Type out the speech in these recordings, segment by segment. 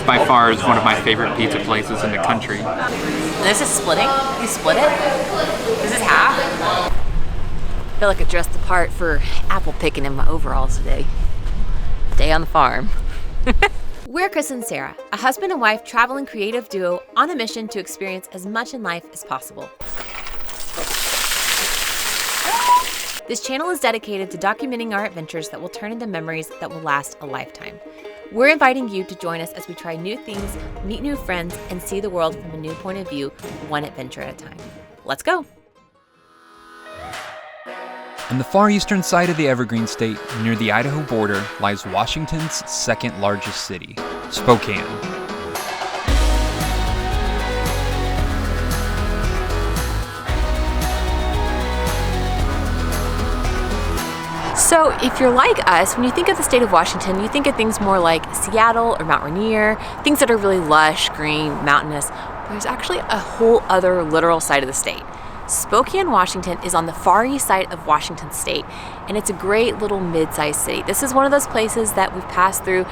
This by far is one of my favorite pizza places in the country. This is splitting? You split it? This is half? I feel like I dressed the part for apple picking in my overalls today. Day on the farm. We're Chris and Sarah, a husband and wife traveling creative duo on a mission to experience as much in life as possible. This channel is dedicated to documenting our adventures that will turn into memories that will last a lifetime. We're inviting you to join us as we try new things, meet new friends, and see the world from a new point of view, one adventure at a time. Let's go! On the far eastern side of the Evergreen State, near the Idaho border, lies Washington's second largest city, Spokane. So if you're like us, when you think of the state of Washington, you think of things more like Seattle or Mount Rainier, things that are really lush, green, mountainous. But there's actually a whole other literal side of the state. Spokane, Washington is on the far east side of Washington State, and it's a great little mid-sized city. This is one of those places that we've passed through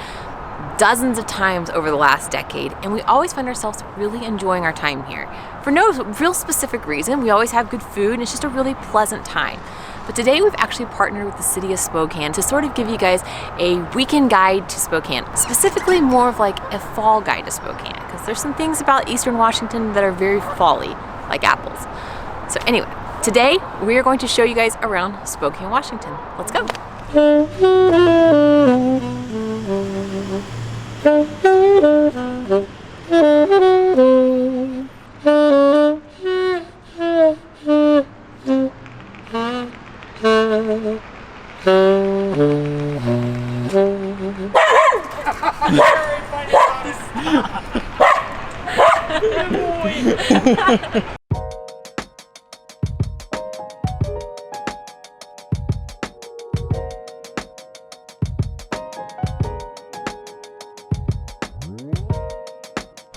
dozens of times over the last decade, and we always find ourselves really enjoying our time here. For no real specific reason, we always have good food, and it's just a really pleasant time. But today we've actually partnered with the city of Spokane to sort of give you guys a weekend guide to Spokane, specifically more of like a fall guide to Spokane, because there's some things about Eastern Washington that are very fall-y, like apples. So anyway, today we are going to show you guys around Spokane, Washington. Let's go.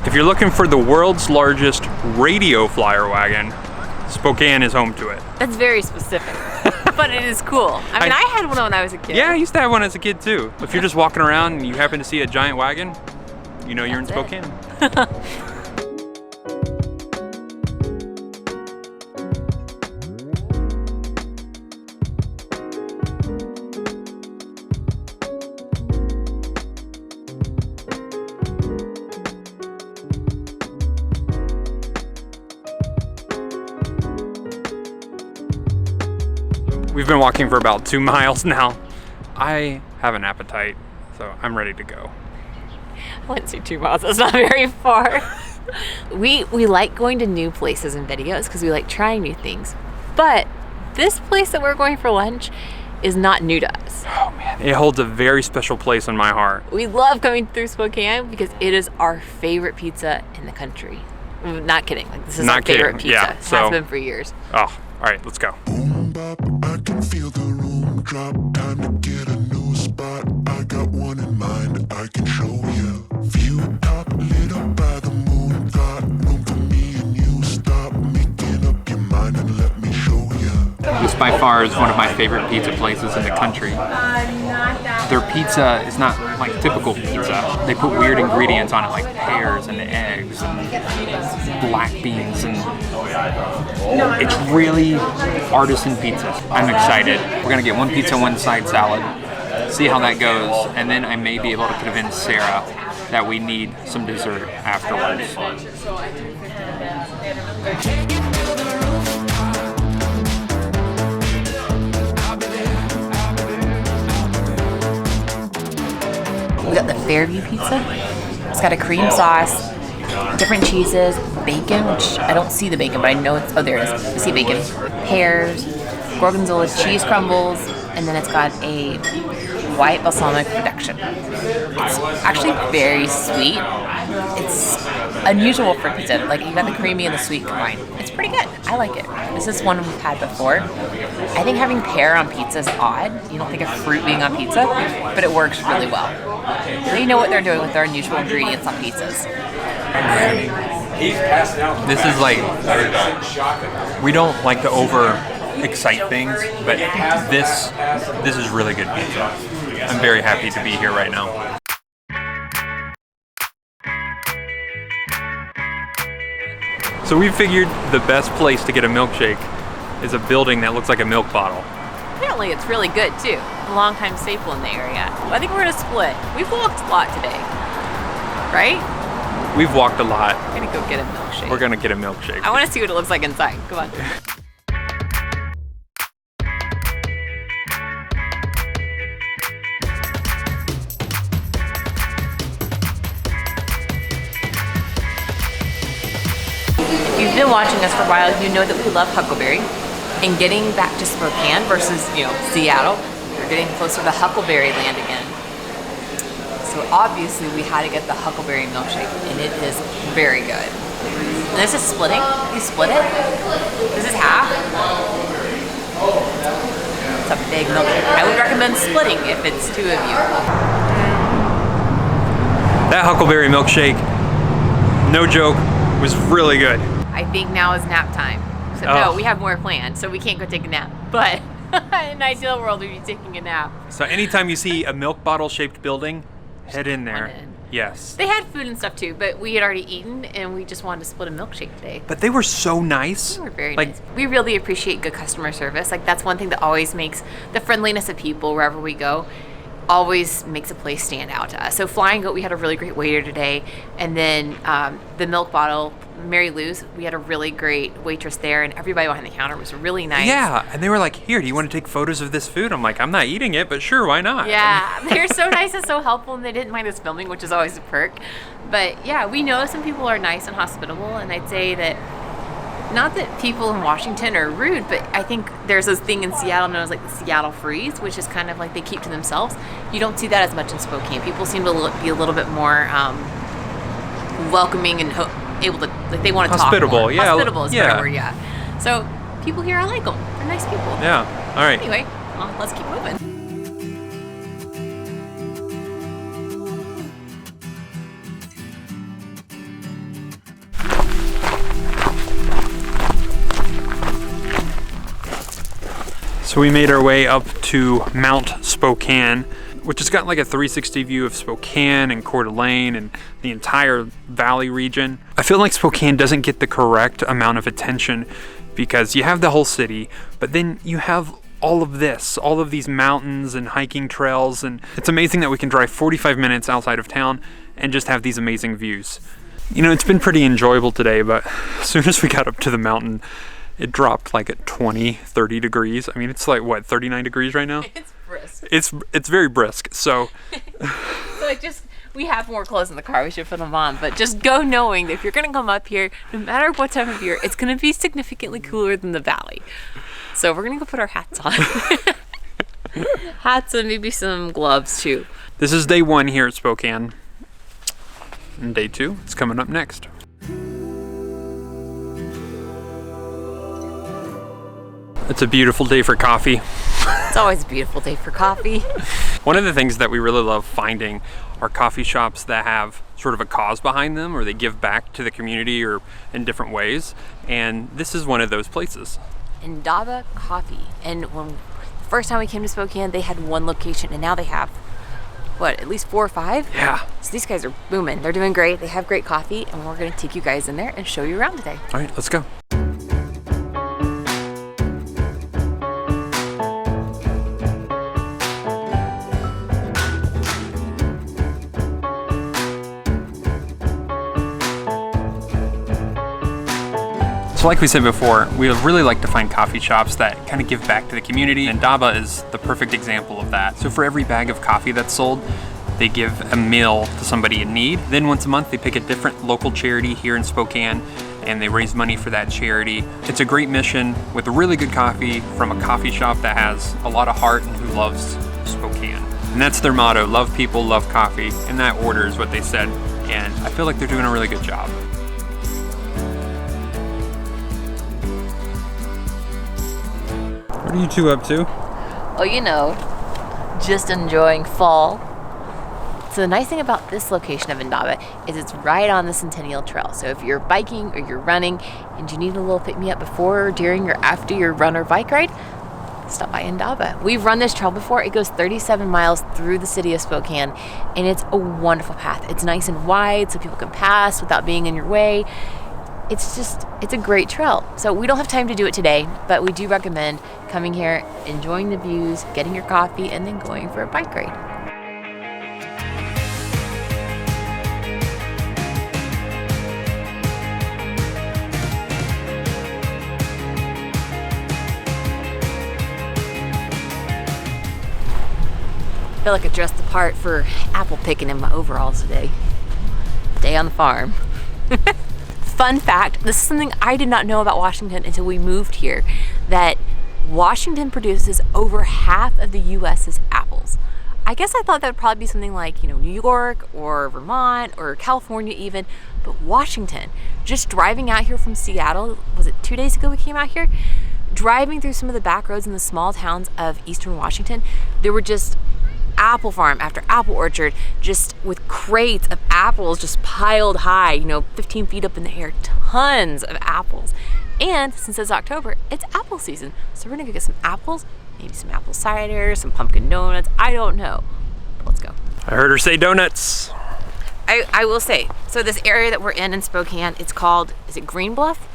If you're looking for the world's largest Radio Flyer Wagon, Spokane is home to it. That's very specific, but it is cool. I mean, I had one when I was a kid. Yeah, I used to have one as a kid too. If you're just walking around and you happen to see a giant wagon, you know you're in Spokane. We've been walking for about 2 miles now. I have an appetite, so I'm ready to go. I wouldn't say 2 miles, that's not very far. We like going to new places and videos because we like trying new things. But this place that we're going for lunch is not new to us. Oh man, it holds a very special place in my heart. We love coming through Spokane because it is our favorite pizza in the country. Not kidding, like this is our favorite pizza. Yeah, it has been for years. Oh, all right, let's go. I can feel the room drop. Time to get a new spot. I got one in mind. I can show you. View top lit up by the moon. Got room for me and you. Stop making up your mind and let me show you. This by far is one of my favorite pizza places in the country. Their pizza is not like typical pizza. They put weird ingredients on it like pears and eggs and black beans, and it's really artisan pizza. I'm excited. We're gonna get one pizza, one side salad, see how that goes, and then I may be able to convince Sarah that we need some dessert afterwards. We got the Fairview pizza. It's got a cream sauce, different cheeses, bacon, which I don't see the bacon, but I know it's, oh there it is, I see bacon, pears, gorgonzola cheese crumbles, and then it's got a white balsamic reduction. It's actually very sweet. It's unusual for pizza. Like, you got the creamy and the sweet combined. It's pretty good. I like it. This is one we've had before. I think having pear on pizza is odd. You don't think of fruit being on pizza, but it works really well. They know what they're doing with their unusual ingredients on pizzas. This is like, we don't like to over excite things, but this is really good pizza. I'm very happy to be here right now. So we figured the best place to get a milkshake is a building that looks like a milk bottle. Apparently it's really good too. A long-time staple in the area. I think we're gonna split. We've walked a lot today, right? We've walked a lot. We're gonna go get a milkshake. We're gonna get a milkshake. I wanna see what it looks like inside. Come on. If you've been watching us for a while, you know that we love huckleberry. And getting back to Spokane versus, Seattle, we're getting closer to Huckleberry Land again. So obviously we had to get the huckleberry milkshake, and it is very good. And this is splitting. You split it. This is half. It's a big milkshake. I would recommend splitting if it's two of you. That huckleberry milkshake, no joke, was really good. I think now is nap time. So no, we have more planned, so we can't go take a nap. But in an ideal world, we'd be taking a nap. So anytime you see a milk bottle shaped building, head in there. Yes. They had food and stuff too, but we had already eaten and we just wanted to split a milkshake today. But they were so nice. They were very nice. We really appreciate good customer service. Like, that's one thing that always makes the friendliness of people wherever we go, always makes a place stand out to us. So Flying Goat, we had a really great waiter today. And then the milk bottle, Mary Lou's, we had a really great waitress there, and everybody behind the counter was really nice. Yeah, and they were like, here, do you want to take photos of this food? I'm like, I'm not eating it, but sure, why not? Yeah, they're so nice and so helpful, and they didn't mind us filming, which is always a perk. But yeah, we know some people are nice and hospitable, and I'd say that not that people in Washington are rude, but I think there's this thing in Seattle known as like the Seattle freeze, which is kind of like they keep to themselves. You don't see that as much in Spokane. People seem to be a little bit more welcoming and able to, like, they want to hospitable, talk more. yeah. Hospitable is a better word, yeah. So people here, I like them. They're nice people. Yeah, all right. Anyway, well, let's keep moving. So we made our way up to Mount Spokane, which has got like a 360 view of Spokane and Coeur d'Alene and the entire valley region. I feel like Spokane doesn't get the correct amount of attention because you have the whole city, but then you have all of this, all of these mountains and hiking trails, and it's amazing that we can drive 45 minutes outside of town and just have these amazing views. You know, it's been pretty enjoyable today, but as soon as we got up to the mountain, it dropped like at 20, 30 degrees. I mean, it's like, what, 39 degrees right now? It's brisk. It's very brisk, so. So we have more clothes in the car, we should put them on, but just go knowing that if you're gonna come up here, no matter what time of year, it's gonna be significantly cooler than the valley. So we're gonna go put our hats on. Hats and maybe some gloves too. This is day 1 here at Spokane. And day 2 is coming up next. It's a beautiful day for coffee. It's always a beautiful day for coffee. One of the things that we really love finding are coffee shops that have sort of a cause behind them, or they give back to the community or in different ways. And this is one of those places. Indaba Coffee. And when the first time we came to Spokane, they had one location, and now they have, what, at least 4 or 5? Yeah. So these guys are booming. They're doing great. They have great coffee, and we're going to take you guys in there and show you around today. All right, let's go. So like we said before, we really like to find coffee shops that kind of give back to the community, and Indaba is the perfect example of that. So for every bag of coffee that's sold, they give a meal to somebody in need. Then once a month, they pick a different local charity here in Spokane, and they raise money for that charity. It's a great mission with really good coffee from a coffee shop that has a lot of heart and who loves Spokane. And that's their motto: love people, love coffee. In that order is what they said. And I feel like they're doing a really good job. What are you two up to? Oh, you know, just enjoying fall. So the nice thing about this location of Indaba is it's right on the Centennial Trail. So if you're biking or you're running and you need a little pick-me-up before, during, or after your run or bike ride, stop by Indaba. We've run this trail before. It goes 37 miles through the city of Spokane, and it's a wonderful path. It's nice and wide so people can pass without being in your way. it's a great trail. So we don't have time to do it today, but we do recommend coming here, enjoying the views, getting your coffee, and then going for a bike ride. I feel like I dressed the part for apple picking in my overalls today. Day on the farm. Fun fact, this is something I did not know about Washington until we moved here, that Washington produces over half of the US's apples. I guess I thought that would probably be something like, New York or Vermont or California even, but Washington, just driving out here from Seattle, was it 2 days ago we came out here? Driving through some of the back roads in the small towns of eastern Washington, there were just apple farm after apple orchard, just with crates of apples just piled high, 15 feet up in the air, tons of apples. And since it's October, it's apple season. So we're gonna go get some apples, maybe some apple cider, some pumpkin donuts, I don't know. But let's go. I heard her say donuts. I will say, so this area that we're in Spokane, it's called, is it Green Bluff?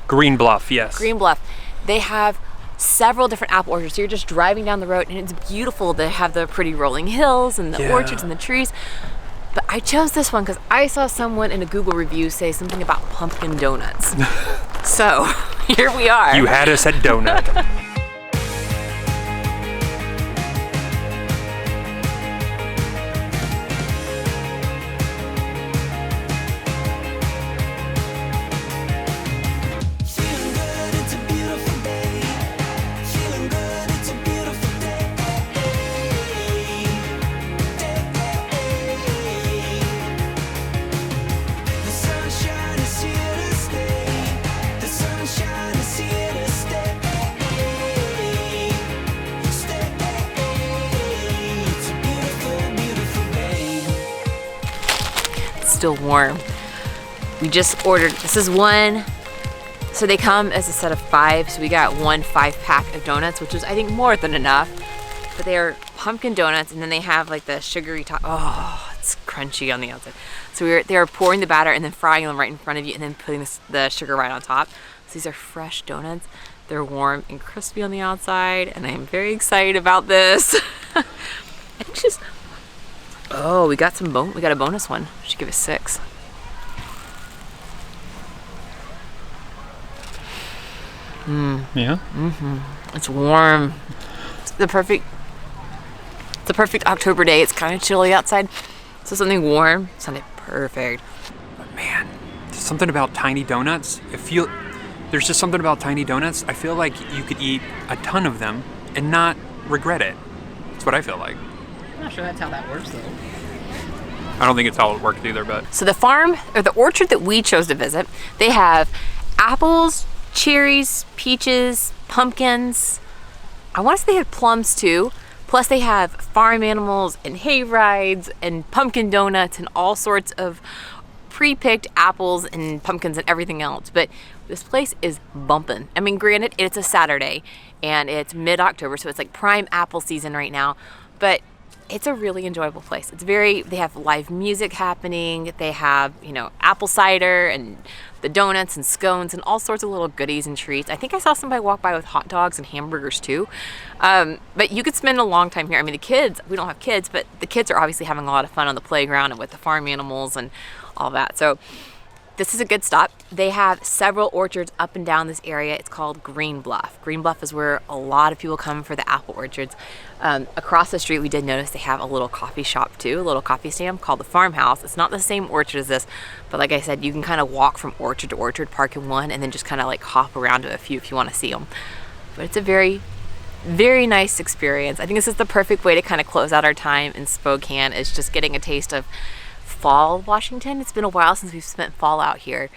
Green Bluff, yes. Green Bluff. They have several different apple orchards. So you're just driving down the road and it's beautiful. They have the pretty rolling hills and the orchards and the trees. But I chose this one because I saw someone in a Google review say something about pumpkin donuts. So here we are. You had us at donut. Still warm. We just ordered, this is one, so they come as a set of 5, so we got 1 5-pack of donuts, which is I think more than enough. But they are pumpkin donuts, and then they have like the sugary top. Oh, it's crunchy on the outside. So they are pouring the batter and then frying them right in front of you and then putting the sugar right on top. So these are fresh donuts. They're warm and crispy on the outside, and I am very excited about this. I think she's, oh, we got we got a bonus one. Should give it 6. Yeah. It's warm. It's the perfect October day. It's kind of chilly outside, so something warm sounded perfect. But man, there's something about tiny donuts. There's just something about tiny donuts. I feel like you could eat a ton of them and not regret it. That's what I feel like. I'm not sure that's how that works though. I don't think it's how it works either, but. So the farm, or the orchard that we chose to visit, they have apples, cherries, peaches, pumpkins. I want to say they have plums too. Plus they have farm animals and hay rides and pumpkin donuts and all sorts of pre-picked apples and pumpkins and everything else. But this place is bumping. I mean, granted, it's a Saturday and it's mid-October, so it's like prime apple season right now. But it's a really enjoyable place. They have live music happening. They have, apple cider and the donuts and scones and all sorts of little goodies and treats. I think I saw somebody walk by with hot dogs and hamburgers too. But you could spend a long time here. I mean, the kids, we don't have kids, but the kids are obviously having a lot of fun on the playground and with the farm animals and all that. So this is a good stop. They have several orchards up and down this area. It's called Green Bluff. Green Bluff is where a lot of people come for the apple orchards. Across the street, we did notice they have a little coffee shop too, a little coffee stand called the Farmhouse. It's not the same orchard as this, but like I said, you can kind of walk from orchard to orchard, park in one, and then just kind of like hop around to a few if you want to see them. But it's a very, very nice experience. I think this is the perfect way to kind of close out our time in Spokane, is just getting a taste of fall Washington. It's been a while since we've spent fall out here.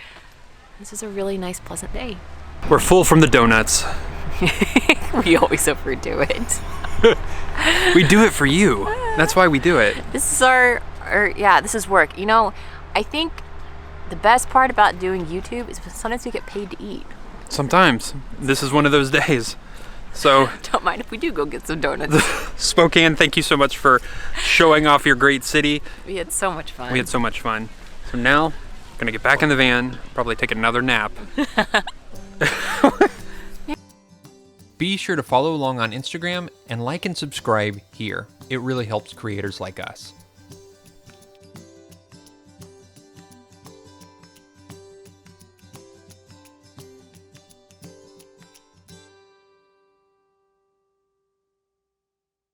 This is a really nice, pleasant day. We're full from the donuts. We always overdo it. We do it for you. That's why we do it. This is this is work. I think the best part about doing YouTube is sometimes we get paid to eat. Sometimes. This is one of those days. So don't mind if we do go get some donuts. Spokane, thank you so much for showing off your great city. We had so much fun. So now Gonna get back in the van, probably take another nap. Be sure to follow along on Instagram and like and subscribe here. It really helps creators like us.